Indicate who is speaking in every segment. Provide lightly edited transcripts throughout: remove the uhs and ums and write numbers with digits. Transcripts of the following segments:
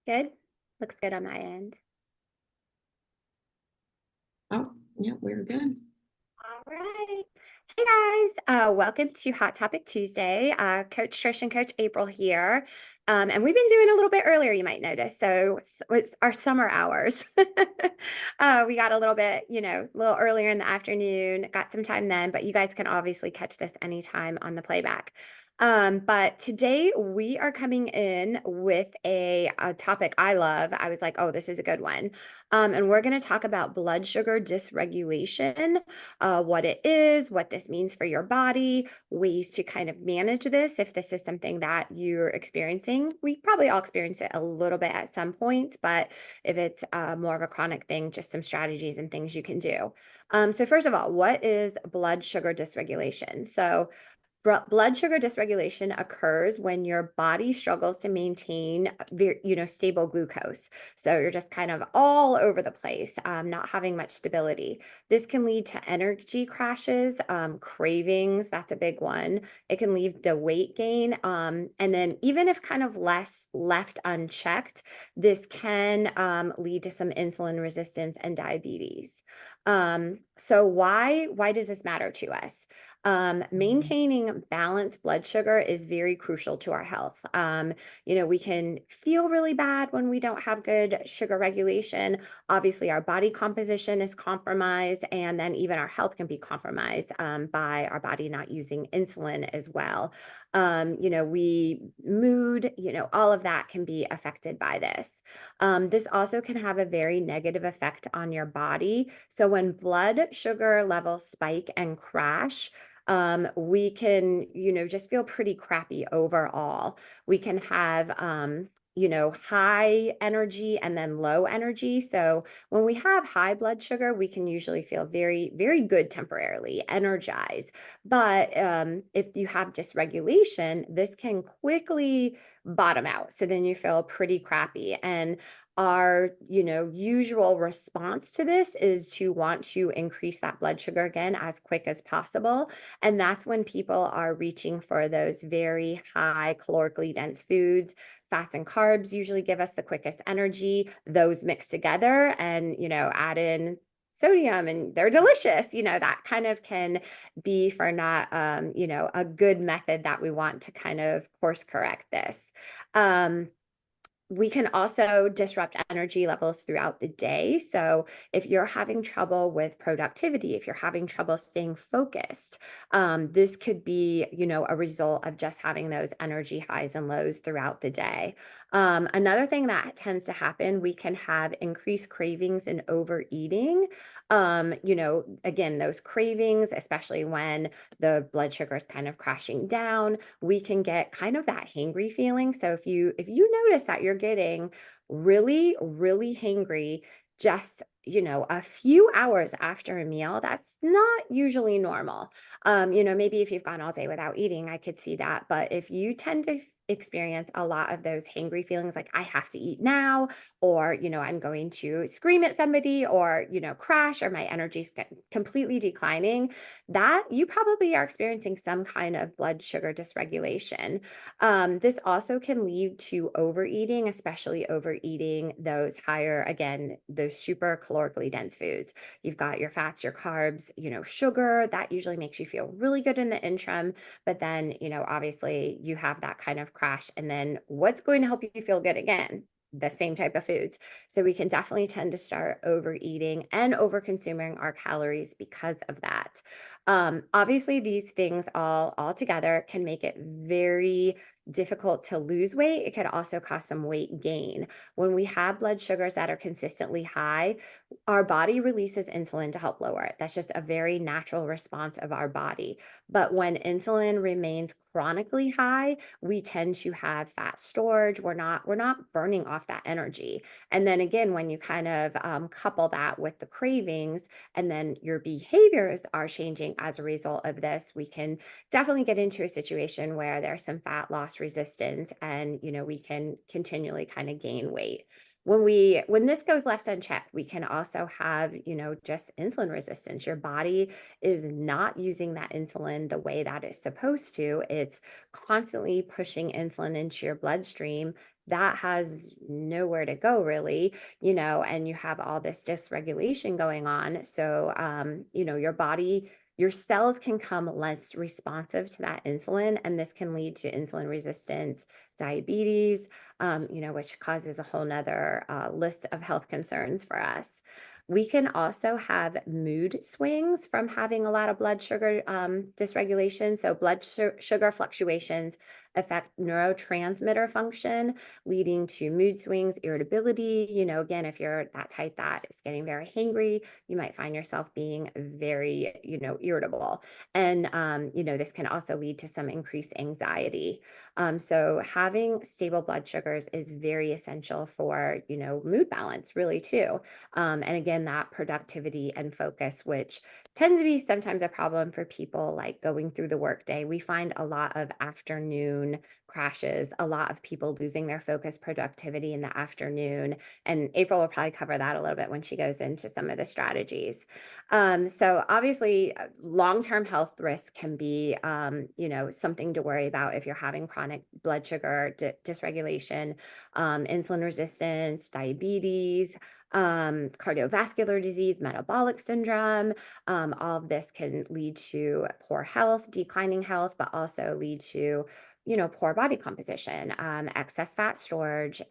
Speaker 1: Good. Looks good on my end.
Speaker 2: Oh, yeah, we're good.
Speaker 1: All right. Hey guys, welcome to Hot Topic Tuesday. Coach Trish and Coach April here. And we've been doing a little bit earlier, you might notice. So it's our summer hours. We got a little bit, a little earlier in the afternoon, got some time then, but you guys can obviously catch this anytime on the playback. But today we are coming in with a topic I love. I was like, oh, this is a good one. And we're going to talk about blood sugar dysregulation, what it is, what this means for your body, ways to kind of manage this if this is something that you're experiencing. We probably all experience it a little bit at some points, but if it's more of a chronic thing, just some strategies and things you can do. So first of all, what is blood sugar dysregulation? So blood sugar dysregulation occurs when your body struggles to maintain, stable glucose. So you're just kind of all over the place, not having much stability. This can lead to energy crashes, cravings. That's a big one. It can lead to weight gain. And then even if kind of less left unchecked, this can lead to some insulin resistance and diabetes. So why does this matter to us? Maintaining balanced blood sugar is very crucial to our health. We can feel really bad when we don't have good sugar regulation. Obviously, our body composition is compromised, and then even our health can be compromised by our body not using insulin as well. Mood, all of that can be affected by this. This also can have a very negative effect on your body. So when blood sugar levels spike and crash, we can, just feel pretty crappy overall. We can have, high energy and then low energy. So when we have high blood sugar, we can usually feel very, very good temporarily, energized. But if you have dysregulation, this can quickly bottom out. So then you feel pretty crappy. And our usual response to this is to want to increase that blood sugar again as quick as possible, and that's when people are reaching for those very high calorically dense foods. Fats and carbs usually give us the quickest energy. Those mixed together and add in sodium and they're delicious. That kind of can be for not a good method that we want to kind of course correct this. We can also disrupt energy levels throughout the day. So if you're having trouble with productivity, if you're having trouble staying focused, this could be, a result of just having those energy highs and lows throughout the day. Another thing that tends to happen, we can have increased cravings and overeating. Again, those cravings, especially when the blood sugar is kind of crashing down, we can get kind of that hangry feeling. So if you notice that you're getting really, really hangry just a few hours after a meal, that's not usually normal. Maybe if you've gone all day without eating, I could see that. But if you tend to experience a lot of those hangry feelings like I have to eat now, or I'm going to scream at somebody, or crash, or my energy's completely declining, that you probably are experiencing some kind of blood sugar dysregulation. This also can lead to overeating, especially overeating those higher, again, those super calorically dense foods. You've got your fats, your carbs, sugar, that usually makes you feel really good in the interim. But then, obviously you have that kind of crash. And then what's going to help you feel good again? The same type of foods. So we can definitely tend to start overeating and over consuming our calories because of that. Obviously, these things all together can make it very difficult to lose weight. It could also cause some weight gain. When we have blood sugars that are consistently high, our body releases insulin to help lower it. That's just a very natural response of our body. But when insulin remains chronically high, we tend to have fat storage. We're not burning off that energy. And then again, when you kind of couple that with the cravings, and then your behaviors are changing as a result of this, we can definitely get into a situation where there's some fat loss resistance, and we can continually kind of gain weight. When this goes left unchecked, we can also have just insulin resistance. Your body is not using that insulin the way that it's supposed to. It's constantly pushing insulin into your bloodstream. that has nowhere to go really, and you have all this dysregulation going on. So, your body, your cells can come less responsive to that insulin, and this can lead to insulin resistance, diabetes, which causes a whole nother list of health concerns for us. We can also have mood swings from having a lot of blood sugar dysregulation. So, sugar fluctuations affect neurotransmitter function, leading to mood swings, irritability. Again, if you're that type that is getting very hangry, you might find yourself being very, irritable. And, this can also lead to some increased anxiety. So having stable blood sugars is very essential for, mood balance, really, too. And again, that productivity and focus, which tends to be sometimes a problem for people like going through the workday. We find a lot of afternoon crashes, a lot of people losing their focus productivity in the afternoon. And April will probably cover that a little bit when she goes into some of the strategies. So obviously, long-term health risks can be, something to worry about if you're having chronic blood sugar dysregulation, insulin resistance, diabetes, cardiovascular disease, metabolic syndrome. All of this can lead to poor health, declining health, but also lead to, poor body composition, excess fat storage,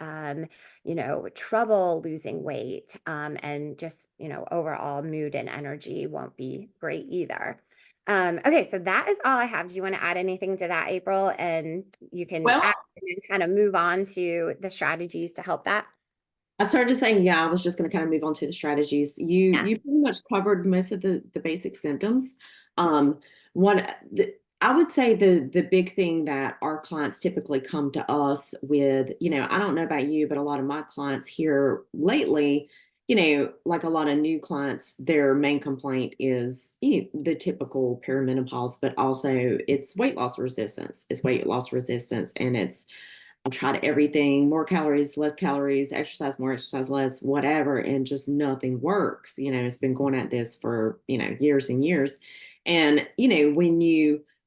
Speaker 1: trouble losing weight, and just, overall mood and energy won't be great either. Okay, so that is all I have. Do you want to add anything to that, April? And you can
Speaker 2: Well,
Speaker 1: add and then kind of move on to the strategies to help that.
Speaker 2: I started saying, yeah, I was just going to kind of move on to the strategies. You
Speaker 1: Yeah.
Speaker 2: you pretty much covered most of the basic symptoms. Um, one, I would say the big thing that our clients typically come to us with, I don't know about you, but a lot of my clients here lately, like a lot of new clients, their main complaint is the typical perimenopause, but also it's weight loss resistance. It's weight loss resistance, and I've tried everything, more calories, less calories, exercise more, exercise less, whatever, and just nothing works. It's been going at this for, years and years. And,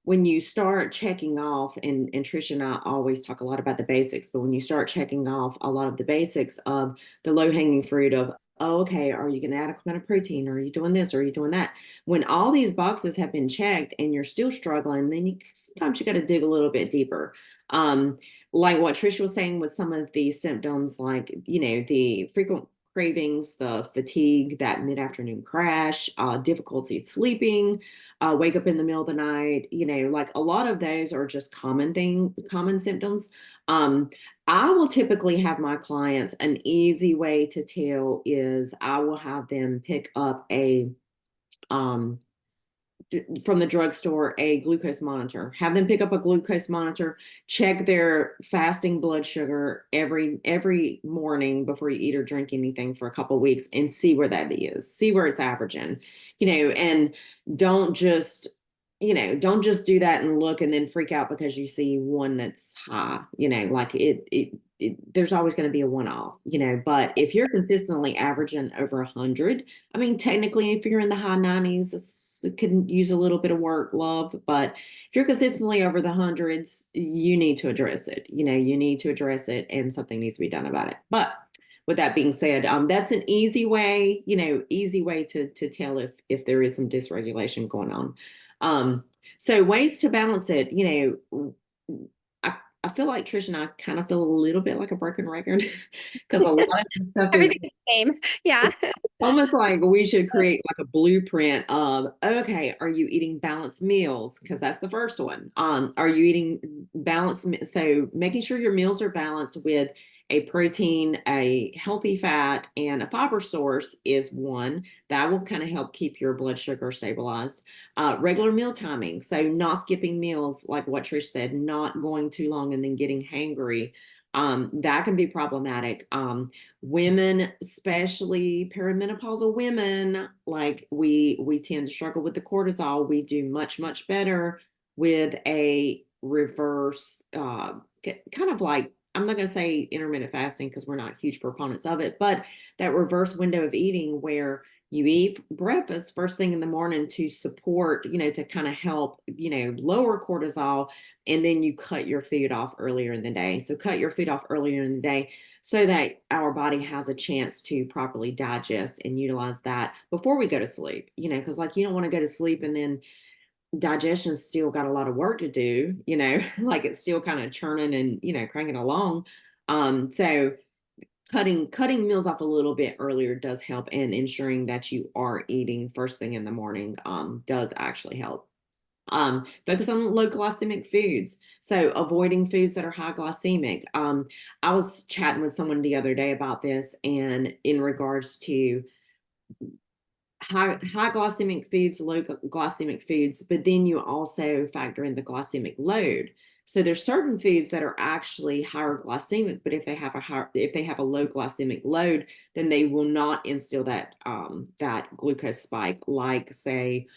Speaker 2: when you start checking off, and Tricia and I always talk a lot about the basics, but when you start checking off a lot of the basics of the low-hanging fruit of, oh, okay, are you getting an adequate amount of protein? Are you doing this? Are you doing that? When all these boxes have been checked and you're still struggling, then sometimes you got to dig a little bit deeper. Um, like what Trisha was saying with some of the symptoms, like, the frequent cravings, the fatigue, that mid-afternoon crash, difficulty sleeping, wake up in the middle of the night, like a lot of those are just common symptoms. Um, I will typically have my clients, an easy way to tell is I will have them pick up um, from the drugstore a glucose monitor. Have them pick up a glucose monitor, check their fasting blood sugar every morning before you eat or drink anything for a couple of weeks, and see where that is. See where it's averaging. And don't just don't just do that and look and then freak out because you see one that's high. Like there's always going to be a one-off. But if you're consistently averaging over 100, I mean, technically, if you're in the high 90s, it can use a little bit of work, love. But if you're consistently over the hundreds, you need to address it. You need to address it, and something needs to be done about it. But with that being said, that's an easy way to tell if there is some dysregulation going on. So ways to balance it. I feel like Trish and I kind of feel a little bit like a broken record because a lot of this stuff is
Speaker 1: Everything's the same. Yeah.
Speaker 2: it's almost like we should create like a blueprint of, okay, are you eating balanced meals? Because that's the first one. Are you eating balanced? So making sure your meals are balanced with a protein, a healthy fat, and a fiber source is one that will kind of help keep your blood sugar stabilized. Regular meal timing, so not skipping meals, like what Trish said, not going too long and then getting hangry. That can be problematic. Women, especially perimenopausal women, like we tend to struggle with the cortisol. We do much better with a reverse, kind of like, I'm not going to say intermittent fasting because we're not huge proponents of it, but that reverse window of eating where You eat breakfast first thing in the morning to support, to kind of help, lower cortisol, and then you cut your food off earlier in the day. So cut your food off earlier in the day so that our body has a chance to properly digest and utilize that before we go to sleep, because like you don't want to go to sleep and then digestion's still got a lot of work to do, like it's still kind of churning and, cranking along. So cutting meals off a little bit earlier does help, and ensuring that you are eating first thing in the morning does actually help. Focus on low glycemic foods. So avoiding foods that are high glycemic. I was chatting with someone the other day about this, and in regards to high glycemic foods, low glycemic foods, but then you also factor in the glycemic load. So there's certain foods that are actually higher glycemic, but if they have a low glycemic load, then they will not instill that glucose spike, like say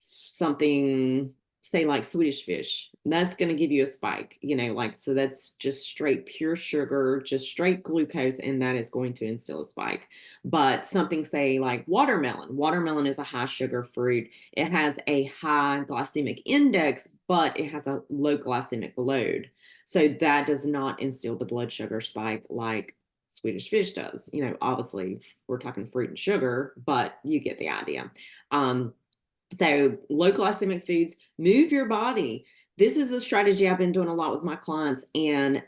Speaker 2: something, say like Swedish fish. That's going to give you a spike, like, so that's just straight pure sugar, just straight glucose, and that is going to instill a spike. But something, say like watermelon is a high sugar fruit. It has a high glycemic index, but it has a low glycemic load. So that does not instill the blood sugar spike like Swedish fish does. Obviously we're talking fruit and sugar, but you get the idea. So low glycemic foods, move your body. This is a strategy I've been doing a lot with my clients, and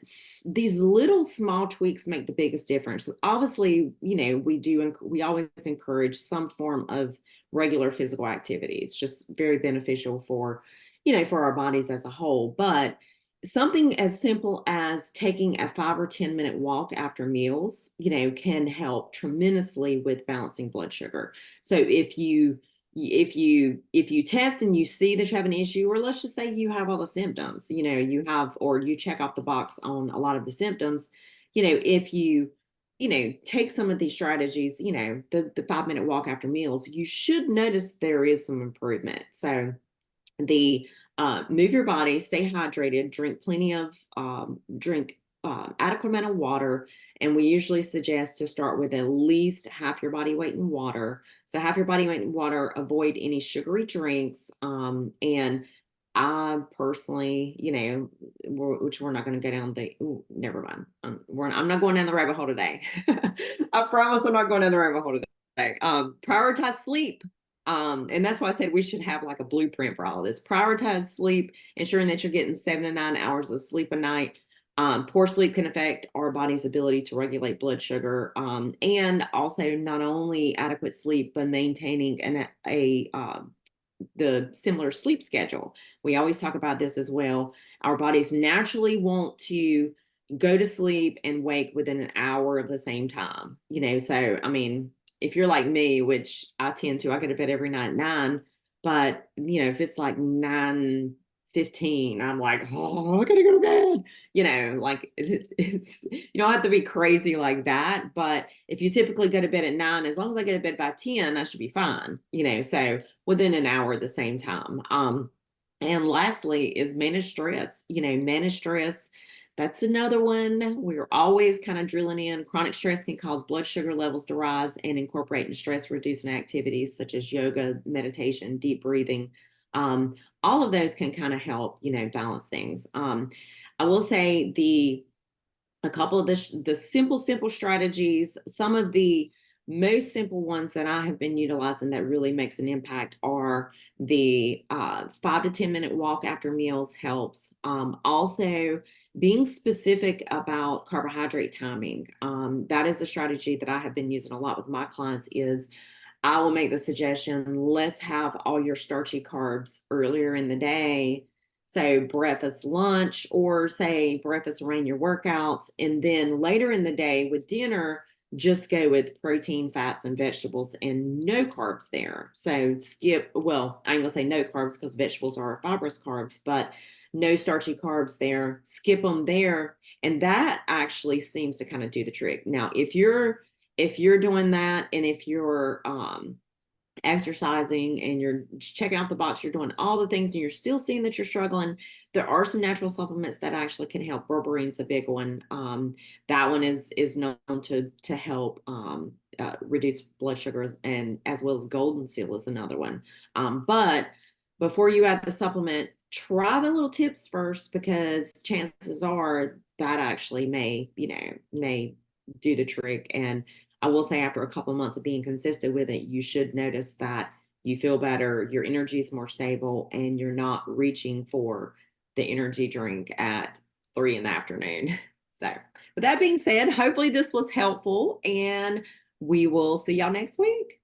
Speaker 2: these little small tweaks make the biggest difference. So obviously, we always encourage some form of regular physical activity. It's just very beneficial for our bodies as a whole. But something as simple as taking a 5 or 10 minute walk after meals, can help tremendously with balancing blood sugar. So if you test and you see that you have an issue, or let's just say you have all the symptoms, or you check off the box on a lot of the symptoms, if you take some of these strategies, the 5 minute walk after meals, you should notice there is some improvement. So the move your body, stay hydrated, drink adequate amount of water, and we usually suggest to start with at least half your body weight in water. So half your body weight in water. Avoid any sugary drinks, and I personally, which we're not going to go down the. Ooh, never mind. I'm not going down the rabbit hole today. I promise I'm not going down the rabbit hole today. Prioritize sleep. And that's why I said we should have like a blueprint for all of this. Prioritize sleep, ensuring that you're getting 7 to 9 hours of sleep a night. Poor sleep can affect our body's ability to regulate blood sugar, and also not only adequate sleep, but maintaining the similar sleep schedule. We always talk about this as well. Our bodies naturally want to go to sleep and wake within an hour of the same time. So I mean, if you're like me, which I tend to, I go to bed every night at 9, but if it's like 9:15, I'm like, oh, I gotta go to bed. Like it's you don't have to be crazy like that, but if you typically go to bed at 9, as long as I go to bed by 10, I should be fine. So within an hour at the same time. And lastly is manage stress. Manage stress. That's another one. We're always kind of drilling in. Chronic stress can cause blood sugar levels to rise, and incorporating stress reducing activities such as yoga, meditation, deep breathing. All of those can kind of help, balance things. I will say a couple of the simple strategies, some of the most simple ones that I have been utilizing that really makes an impact are the 5 to 10 minute walk after meals helps. Also, being specific about carbohydrate timing. That is a strategy that I have been using a lot with my clients. Is I will make the suggestion, let's have all your starchy carbs earlier in the day. So breakfast, lunch, or say breakfast around your workouts. And then later in the day with dinner, just go with protein, fats, and vegetables and no carbs there. So well, I'm going to say no carbs because vegetables are fibrous carbs, but no starchy carbs there. Skip them there. And that actually seems to kind of do the trick. Now, if you're doing that, and if you're exercising and you're checking out the box, you're doing all the things and you're still seeing that you're struggling, there are some natural supplements that actually can help. Berbeриne's a big one. That one is known to help reduce blood sugars, and as well as golden seal is another one. But before you add the supplement, try the little tips first, because chances are that actually may do the trick. And I will say, after a couple months of being consistent with it, you should notice that you feel better, your energy is more stable, and you're not reaching for the energy drink at 3 in the afternoon. So, with that being said, hopefully this was helpful, and we will see y'all next week.